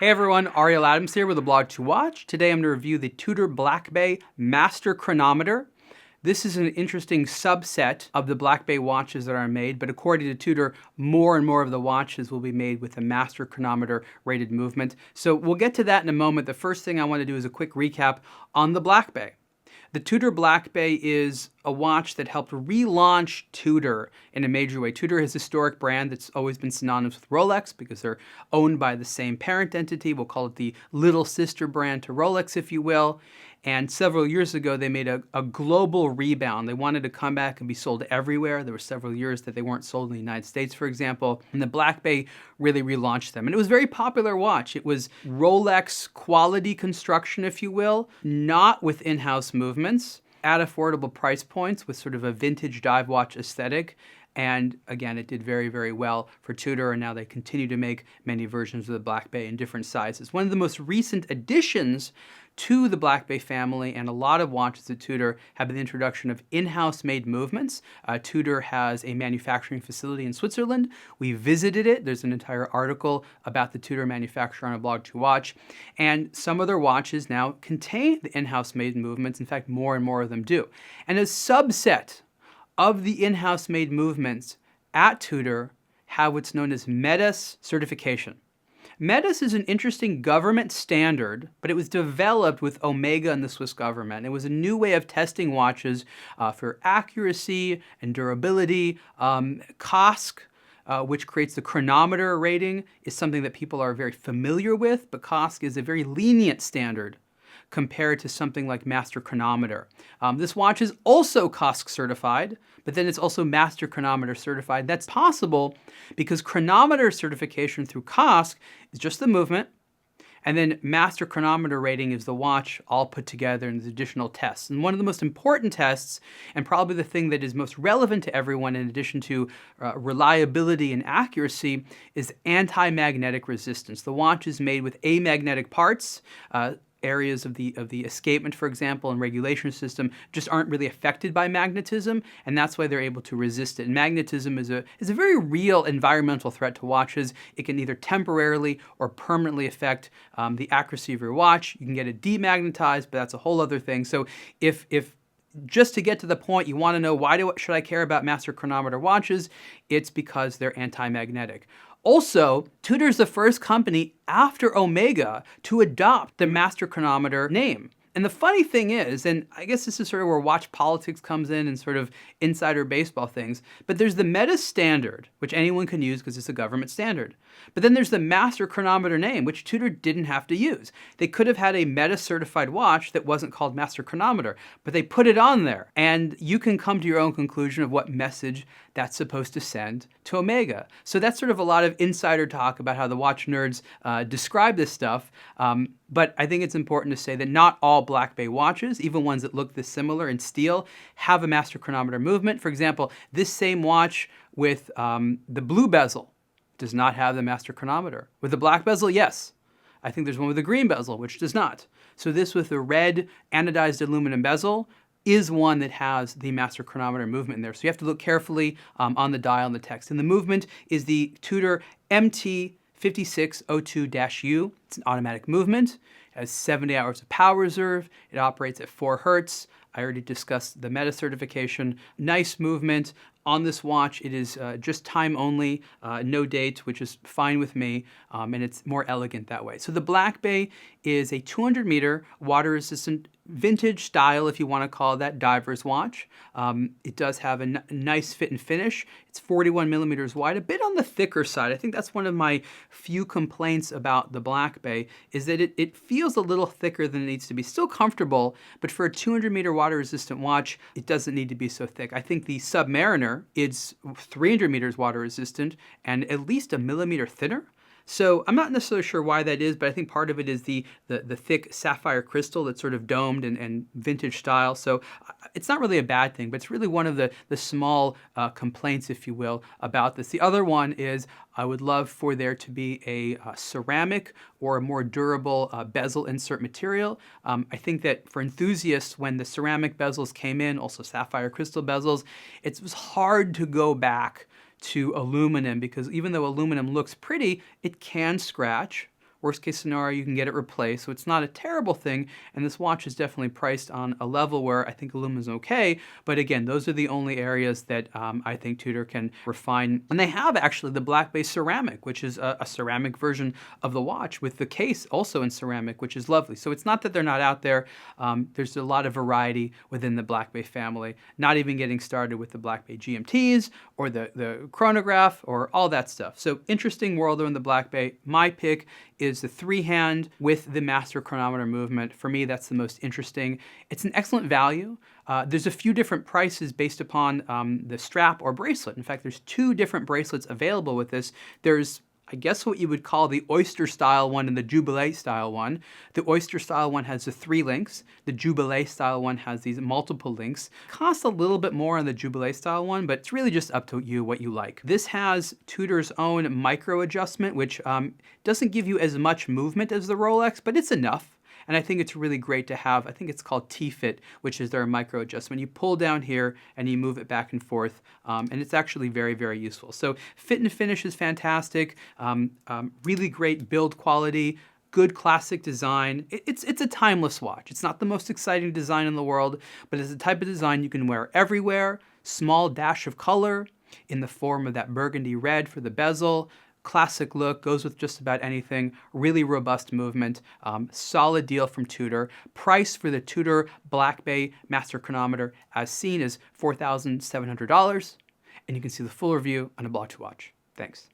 Hey everyone, Ariel Adams here with a blog to watch. Today I'm going to review the Tudor Black Bay Master Chronometer. This is an interesting subset of the Black Bay watches that are made, but according to Tudor, more and more of the watches will be made with a Master Chronometer rated movement. So we'll get to that in a moment. The first thing I want to do is a quick recap on the Black Bay. The Tudor Black Bay is a watch that helped relaunch Tudor in a major way. Tudor is a historic brand that's always been synonymous with Rolex because they're owned by the same parent entity. We'll call it the little sister brand to Rolex, if you will. And several years ago, they made a global rebound. They wanted to come back and be sold everywhere. There were several years that they weren't sold in the United States, for example. And the Black Bay really relaunched them. And it was a very popular watch. It was Rolex quality construction, if you will, not with in-house movements, at affordable price points with sort of a vintage dive watch aesthetic. And again, it did very, very well for Tudor, and now they continue to make many versions of the Black Bay in different sizes. One of the most recent additions to the Black Bay family and a lot of watches at Tudor have been the introduction of in-house made movements. Tudor has a manufacturing facility in Switzerland. We visited it. There's an entire article about the Tudor manufacturer on a blog to watch. And some of their watches now contain the in-house made movements. In fact, more and more of them do. And a subset of the in-house made movements at Tudor have what's known as METIS certification. METIS is an interesting government standard, but it was developed with Omega and the Swiss government. It was a new way of testing watches for accuracy and durability. COSC, which creates the chronometer rating, is something that people are very familiar with, but COSC is a very lenient standard compared to something like Master Chronometer. This watch is also COSC certified, but then it's also Master Chronometer certified. That's possible because chronometer certification through COSC is just the movement, and then Master Chronometer rating is the watch all put together in the additional tests. And one of the most important tests, and probably the thing that is most relevant to everyone in addition to reliability and accuracy, is anti-magnetic resistance. The watch is made with amagnetic parts. Areas of the escapement, for example, and regulation system just aren't really affected by magnetism, and that's why they're able to resist it. And magnetism is a very real environmental threat to watches. It can either temporarily or permanently affect the accuracy of your watch. You can get it demagnetized, but that's a whole other thing. So if just to get to the point, you want to know should I care about Master Chronometer watches? It's because they're anti-magnetic. Also, Tudor is the first company after Omega to adopt the Master Chronometer name. And the funny thing is, and I guess this is sort of where watch politics comes in and sort of insider baseball things, but there's the METIS standard, which anyone can use because it's a government standard. But then there's the Master Chronometer name, which Tudor didn't have to use. They could have had a METIS certified watch that wasn't called Master Chronometer, but they put it on there. And you can come to your own conclusion of what message that's supposed to send to Omega. So that's sort of a lot of insider talk about how the watch nerds describe this stuff. But I think it's important to say that not all Black Bay watches, even ones that look this similar in steel, have a Master Chronometer movement. For example, this same watch with the blue bezel does not have the Master Chronometer. With the black bezel, yes. I think there's one with a green bezel, which does not. So this with the red anodized aluminum bezel is one that has the Master Chronometer movement in there. So you have to look carefully on the dial and the text. And the movement is the Tudor MT5602-U. It's an automatic movement. It has 70 hours of power reserve. It operates at 4 Hertz. I already discussed the METIS certification. Nice movement. On this watch, it is just time only, no date, which is fine with me, and it's more elegant that way. So the Black Bay is a 200-meter water-resistant vintage style, if you want to call that, diver's watch. It does have a nice fit and finish. It's 41 millimeters wide, a bit on the thicker side. I think that's one of my few complaints about the Black Bay, is that it feels a little thicker than it needs to be. Still comfortable, but for a 200-meter water-resistant watch, it doesn't need to be so thick. I think the Submariner is 300 meters water-resistant and at least a millimeter thinner. So I'm not necessarily sure why that is, but I think part of it is the thick sapphire crystal that's sort of domed and vintage style. So it's not really a bad thing, but it's really one of the small complaints, if you will, about this. The other one is I would love for there to be a ceramic or a more durable bezel insert material. I think that for enthusiasts, when the ceramic bezels came in, also sapphire crystal bezels, it was hard to go back to aluminum because even though aluminum looks pretty, it can scratch, Worst case scenario, you can get it replaced. So it's not a terrible thing. And this watch is definitely priced on a level where I think aluminum is okay. But again, those are the only areas that I think Tudor can refine. And they have actually the Black Bay ceramic, which is a ceramic version of the watch with the case also in ceramic, which is lovely. So it's not that they're not out there. There's a lot of variety within the Black Bay family, not even getting started with the Black Bay GMTs or the chronograph or all that stuff. So interesting world in the Black Bay. My pick is the 3-hand with the master chronometer movement. For me, that's the most interesting. It's an excellent value. There's a few different prices based upon the strap or bracelet. In fact, there's 2 different bracelets available with this. There's, I guess, what you would call the oyster style one and the jubilee style one. The oyster style one has the 3 links. The jubilee style one has these multiple links. Costs a little bit more on the jubilee style one, but it's really just up to you what you like. This has Tudor's own micro adjustment, which doesn't give you as much movement as the Rolex, but it's enough. And I think it's really great to have, I think it's called T-Fit, which is their micro adjustment. You pull down here and you move it back and forth, and it's actually very, very useful. So fit and finish is fantastic, really great build quality, good classic design. It's a timeless watch. It's not the most exciting design in the world, but it's the type of design you can wear everywhere. Small dash of color in the form of that burgundy red for the bezel. Classic look, goes with just about anything, really robust movement, solid deal from Tudor. Price for the Tudor Black Bay Master Chronometer as seen is $4,700, and you can see the full review on a Blog to Watch. Thanks.